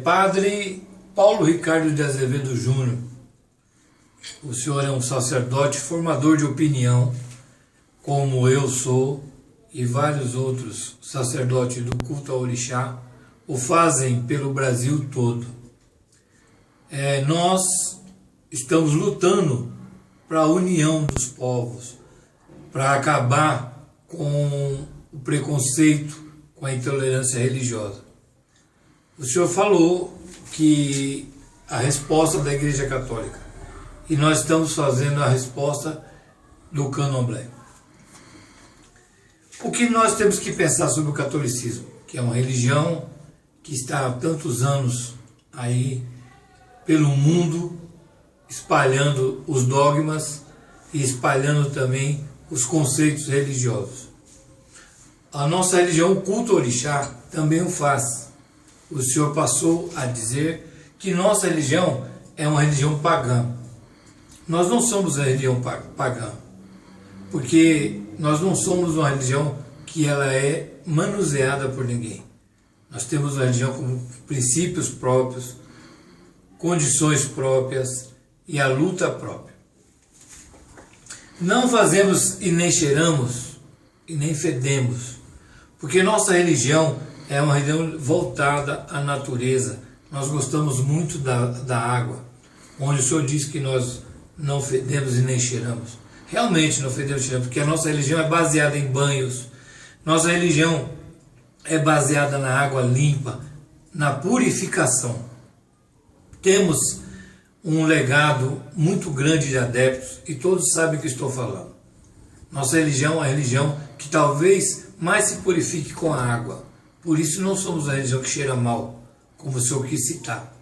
Padre Paulo Ricardo de Azevedo Júnior, o senhor é um sacerdote formador de opinião, como eu sou e vários outros sacerdotes do culto ao orixá o fazem pelo Brasil todo. Nós estamos lutando para a união dos povos, para acabar com o preconceito, com a intolerância religiosa. O senhor falou que a resposta da Igreja Católica, e nós estamos fazendo a resposta do Candomblé. O que nós temos que pensar sobre o catolicismo, que é uma religião que está há tantos anos aí pelo mundo, espalhando os dogmas e espalhando também os conceitos religiosos. A nossa religião, o culto ao orixá, também o faz. O senhor passou a dizer que nossa religião é uma religião pagã. Nós não somos a religião pagã, porque nós não somos uma religião que ela é manuseada por ninguém. Nós temos uma religião com princípios próprios, condições próprias e a luta própria. Não fazemos e nem cheiramos e nem fedemos, porque nossa religião é uma religião voltada à natureza. Nós gostamos muito da água, onde o senhor diz que nós não fedemos e nem cheiramos. Realmente não fedemos e cheiramos, porque a nossa religião é baseada em banhos. Nossa religião é baseada na água limpa, na purificação. Temos um legado muito grande de adeptos e todos sabem o que estou falando. Nossa religião é uma religião que talvez mais se purifique com a água. Por isso não somos uma religião que cheira mal, como o senhor quis citar.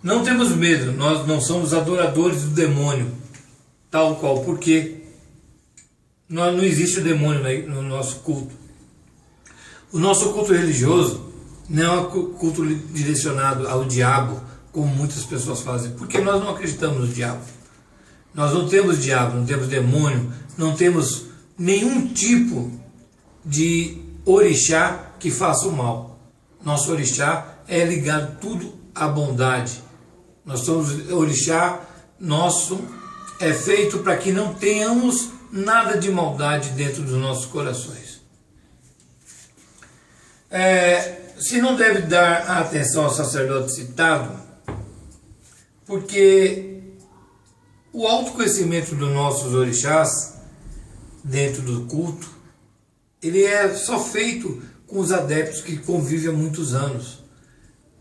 Não temos medo, nós não somos adoradores do demônio, tal qual, porque não existe o demônio no nosso culto. O nosso culto religioso não é um culto direcionado ao diabo, como muitas pessoas fazem, porque nós não acreditamos no diabo. Nós não temos diabo, não temos demônio, não temos nenhum tipo de orixá que faça o mal. Nosso orixá é ligado tudo à bondade. Nós somos orixá, nosso é feito para que não tenhamos nada de maldade dentro dos nossos corações. Se não deve dar atenção ao sacerdote citado, porque o autoconhecimento dos nossos orixás dentro do culto, ele é só feito com os adeptos que convivem há muitos anos,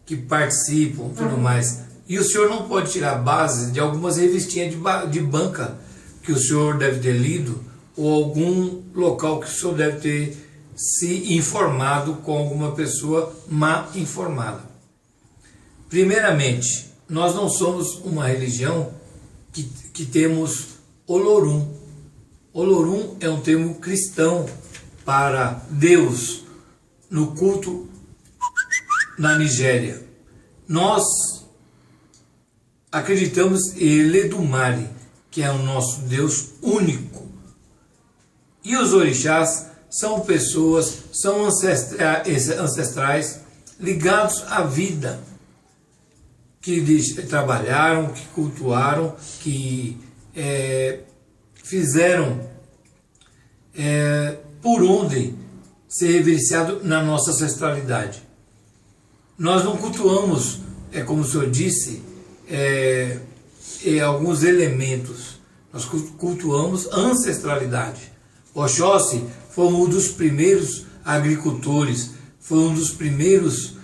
que participam e tudo mais. E o senhor não pode tirar base de algumas revistinhas de banca que o senhor deve ter lido, ou algum local que o senhor deve ter se informado com alguma pessoa má informada. Primeiramente, nós não somos uma religião que temos Olorum. Olorum é um termo cristão para Deus no culto na Nigéria. Nós acreditamos em Eledumare, que é o nosso Deus único. E os orixás são pessoas, são ancestrais ligados à vida, que trabalharam, que cultuaram, que fizeram por onde ser reverenciado na nossa ancestralidade. Nós não cultuamos, como o senhor disse, alguns elementos. Nós cultuamos a ancestralidade. Oxóssi foi um dos primeiros agricultores, foi um dos primeiros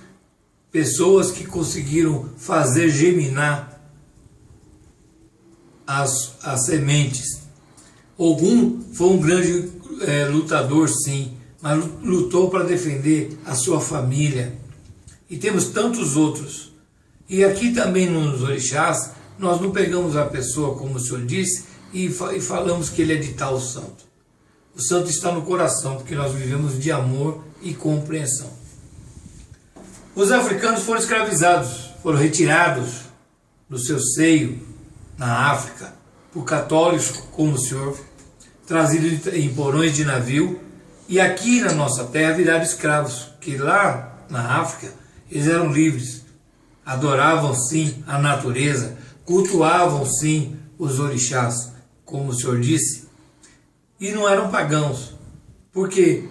pessoas que conseguiram fazer germinar as sementes. Ogum foi um grande lutador, sim, mas lutou para defender a sua família. E temos tantos outros. E aqui também nos orixás, nós não pegamos a pessoa, como o senhor disse, e falamos que ele é de tal santo. O santo está no coração, porque nós vivemos de amor e compreensão. Os africanos foram escravizados, foram retirados do seu seio na África por católicos como o senhor, trazidos em porões de navio, e aqui na nossa terra viraram escravos, que lá na África eles eram livres, adoravam sim a natureza, cultuavam sim os orixás, como o Senhor disse, e não eram pagãos, porque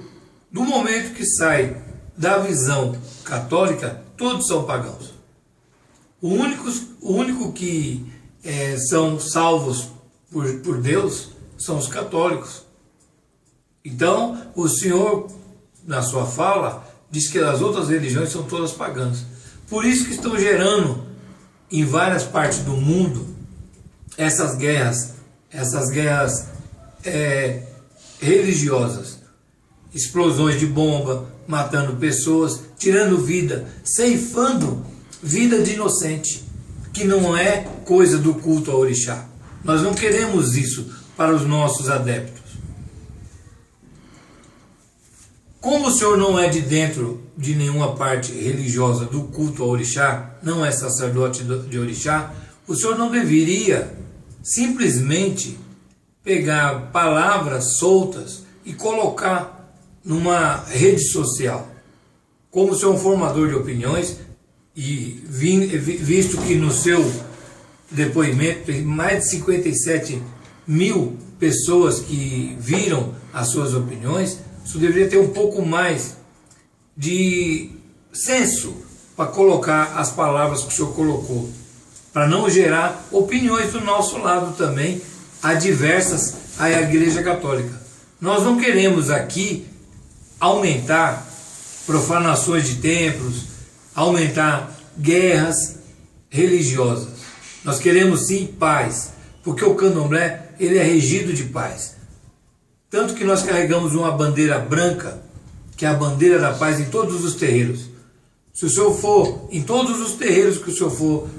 do momento que sai da visão católica, todos são pagãos. O único que são salvos por Deus são os católicos. Então, o Senhor, na sua fala, diz que as outras religiões são todas pagãs. Por isso que estão gerando, em várias partes do mundo, essas guerras religiosas. Explosões de bomba, matando pessoas, tirando vida, ceifando vida de inocente, que não é coisa do culto ao orixá. Nós não queremos isso para os nossos adeptos. Como o Senhor não é de dentro de nenhuma parte religiosa do culto ao orixá, não é sacerdote de orixá, o Senhor não deveria simplesmente pegar palavras soltas e colocar numa rede social. Como o Senhor é um formador de opiniões, e visto que no seu depoimento tem mais de 57 mil pessoas que viram as suas opiniões, isso deveria ter um pouco mais de senso para colocar as palavras que o Senhor colocou, para não gerar opiniões do nosso lado também, adversas à Igreja Católica. Nós não queremos aqui aumentar profanações de templos, aumentar guerras religiosas. Nós queremos sim paz, porque o candomblé ele é regido de paz. Tanto que nós carregamos uma bandeira branca, que é a bandeira da paz em todos os terreiros. Se o senhor for em todos os terreiros que o senhor for,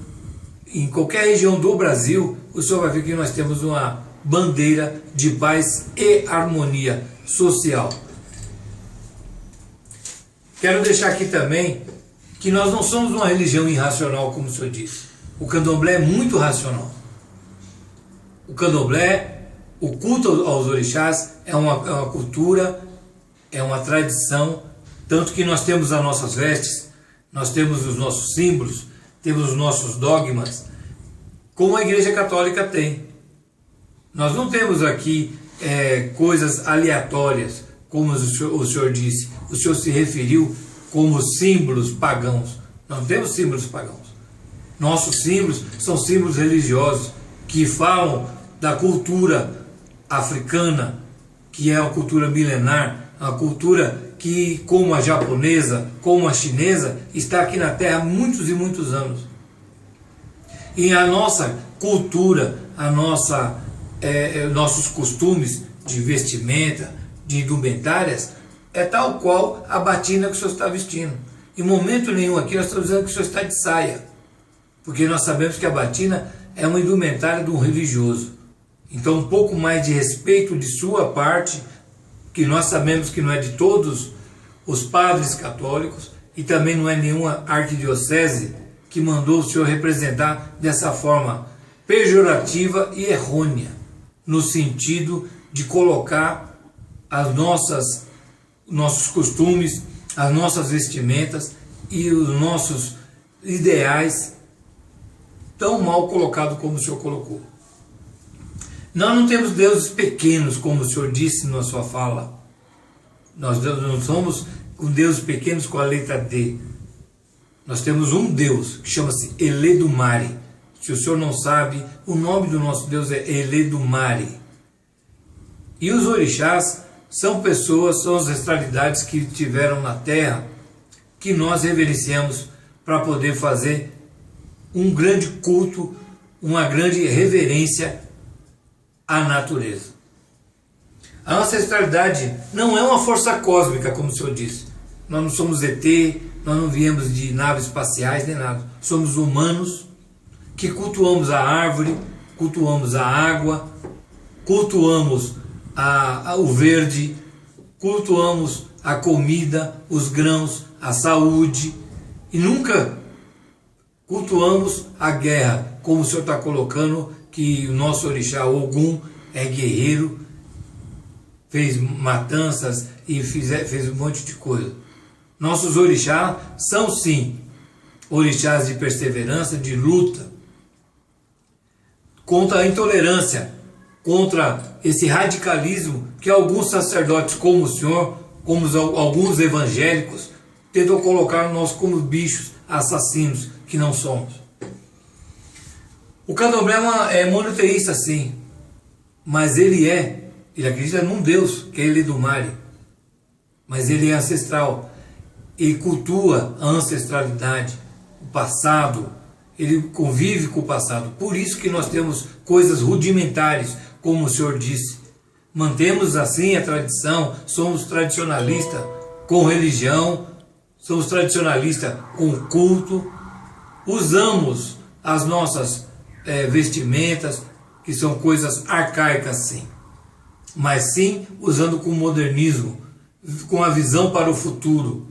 em qualquer região do Brasil, o senhor vai ver que nós temos uma bandeira de paz e harmonia social. Quero deixar aqui também que nós não somos uma religião irracional, como o senhor disse. O candomblé é muito racional. O candomblé, o culto aos orixás, é uma cultura, é uma tradição, tanto que nós temos as nossas vestes, nós temos os nossos símbolos, temos os nossos dogmas, como a Igreja Católica tem. Nós não temos aqui coisas aleatórias, como o senhor disse. O senhor se referiu como símbolos pagãos. Não temos símbolos pagãos. Nossos símbolos são símbolos religiosos que falam da cultura africana, que é uma cultura milenar, uma cultura que, como a japonesa, como a chinesa, está aqui na Terra há muitos e muitos anos. E a nossa cultura, nossos costumes de vestimenta, de indumentárias, é tal qual a batina que o senhor está vestindo. Em momento nenhum aqui nós estamos dizendo que o senhor está de saia, porque nós sabemos que a batina é uma indumentária de um religioso. Então um pouco mais de respeito de sua parte, que nós sabemos que não é de todos os padres católicos, e também não é nenhuma arquidiocese que mandou o senhor representar dessa forma pejorativa e errônea, no sentido de colocar nossos costumes, as nossas vestimentas e os nossos ideais tão mal colocados como o senhor colocou. Nós não temos deuses pequenos, como o senhor disse na sua fala. Nós não somos com deuses pequenos com a letra D. Nós temos um Deus que chama-se Eledumare. Se o senhor não sabe, o nome do nosso Deus é Eledumare. E os orixás são pessoas, são as ancestralidades que tiveram na terra, que nós reverenciamos para poder fazer um grande culto, uma grande reverência à natureza. A ancestralidade não é uma força cósmica, como o senhor disse. Nós não somos ET, nós não viemos de naves espaciais, nem nada. Somos humanos que cultuamos a árvore, cultuamos a água, cultuamos o verde, cultuamos a comida, os grãos, a saúde, e nunca cultuamos a guerra, como o senhor está colocando, que o nosso orixá Ogum é guerreiro, fez matanças e fez um monte de coisa. Nossos orixás são sim orixás de perseverança, de luta, contra a intolerância, contra esse radicalismo que alguns sacerdotes como o senhor, como alguns evangélicos, tentam colocar nós como bichos assassinos que não somos. O candomblé é monoteísta, sim, mas ele acredita num Deus, que é Ele-do-Mare, mas ele é ancestral, ele cultua a ancestralidade, o passado, ele convive com o passado. Por isso que nós temos coisas rudimentares, como o senhor disse. Mantemos assim a tradição, somos tradicionalistas com religião, somos tradicionalistas com culto, usamos as nossas vestimentas, que são coisas arcaicas sim, mas sim usando com modernismo, com a visão para o futuro,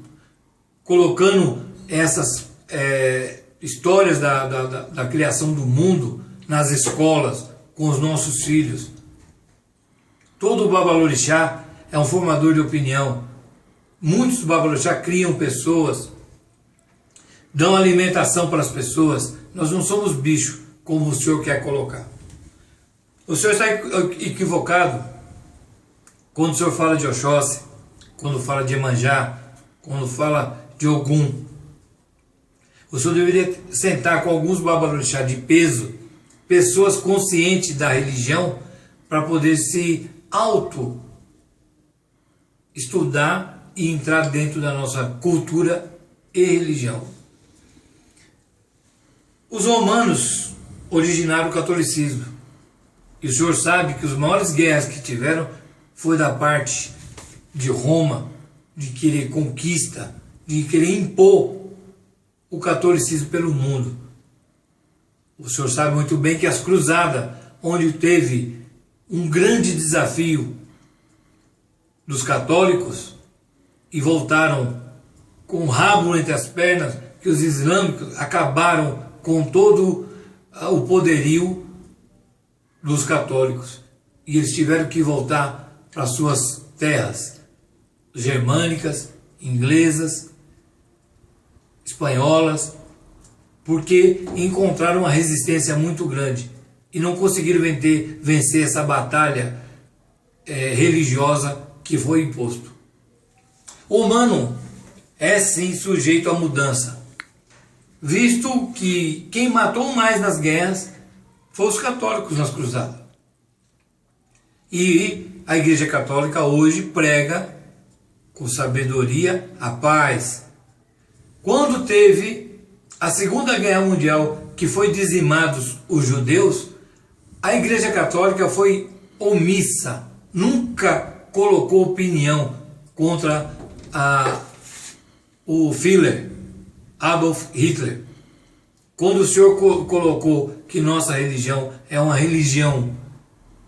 colocando essas histórias da criação do mundo nas escolas, com os nossos filhos. Todo babalorixá é um formador de opinião. Muitos babalorixá criam pessoas, dão alimentação para as pessoas. Nós não somos bichos, como o senhor quer colocar. O senhor está equivocado quando o senhor fala de Oxóssi, quando fala de Iemanjá, quando fala de Ogum. O senhor deveria sentar com alguns babalorixá de peso, pessoas conscientes da religião, para poder se auto-estudar e entrar dentro da nossa cultura e religião. Os romanos originaram o catolicismo. E o senhor sabe que as maiores guerras que tiveram foi da parte de Roma, de querer conquista, de querer impor o catolicismo pelo mundo. O senhor sabe muito bem que as cruzadas, onde teve um grande desafio dos católicos e voltaram com o rabo entre as pernas, que os islâmicos acabaram com todo o poderio dos católicos. E eles tiveram que voltar para suas terras germânicas, inglesas, espanholas, porque encontraram uma resistência muito grande e não conseguiram vencer essa batalha religiosa que foi imposto. O humano é sim sujeito à mudança, visto que quem matou mais nas guerras foram os católicos nas cruzadas. E a Igreja Católica hoje prega com sabedoria a paz. Quando teve a Segunda Guerra Mundial, que foi dizimados os judeus, a Igreja Católica foi omissa, nunca colocou opinião contra o Führer, Adolf Hitler. Quando o senhor colocou que nossa religião é uma religião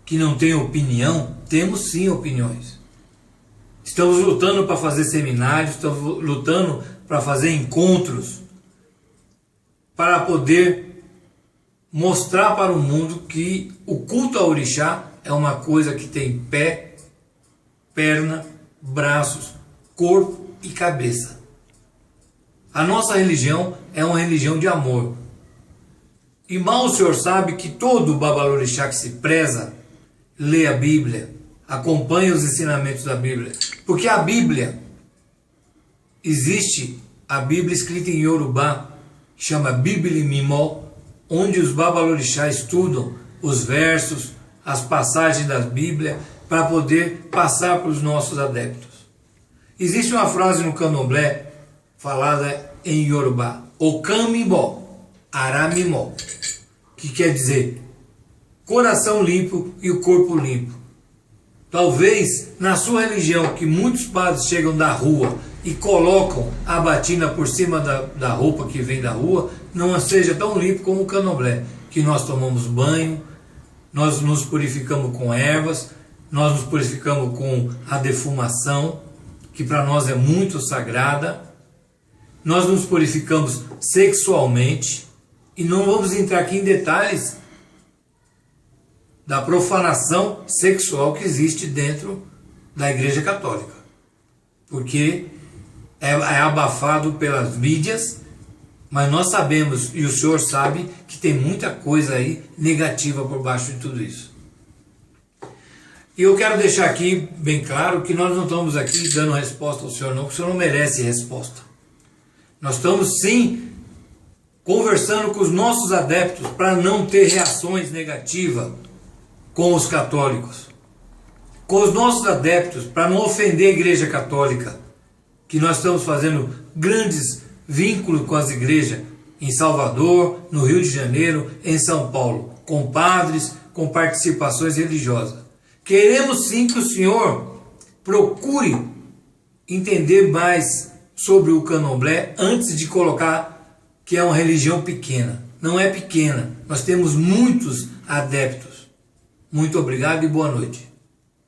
que não tem opinião, temos sim opiniões. Estamos lutando para fazer seminários, estamos lutando para fazer encontros, para poder mostrar para o mundo que o culto ao orixá é uma coisa que tem pé, perna, braços, corpo e cabeça. A nossa religião é uma religião de amor. E mal o senhor sabe que todo babalorixá que se preza lê a Bíblia, acompanha os ensinamentos da Bíblia. Porque a Bíblia, existe a Bíblia escrita em Yorubá, que chama Bíblia Mimó, onde os babalorixás estudam os versos, as passagens da Bíblia, para poder passar para os nossos adeptos. Existe uma frase no candomblé, falada em Yorubá, Okamimó, Aramimó, que quer dizer coração limpo e o corpo limpo. Talvez na sua religião, que muitos padres chegam da rua e colocam a batina por cima da roupa que vem da rua, não seja tão limpo como o candomblé, que nós tomamos banho, nós nos purificamos com ervas, nós nos purificamos com a defumação, que para nós é muito sagrada, nós nos purificamos sexualmente, e não vamos entrar aqui em detalhes da profanação sexual que existe dentro da Igreja Católica, porque é abafado pelas mídias Mas nós sabemos, e o senhor sabe, que tem muita coisa aí negativa por baixo de tudo isso. E eu quero deixar aqui bem claro que nós não estamos aqui dando resposta ao senhor não, porque o senhor não merece resposta. Nós estamos sim conversando com os nossos adeptos para não ter reações negativas com os católicos. Com os nossos adeptos para não ofender a Igreja Católica, que nós estamos fazendo grandes vínculos com as igrejas em Salvador, no Rio de Janeiro, em São Paulo, com padres, com participações religiosas. Queremos sim que o senhor procure entender mais sobre o candomblé antes de colocar que é uma religião pequena. Não é pequena, nós temos muitos adeptos. Muito obrigado e boa noite.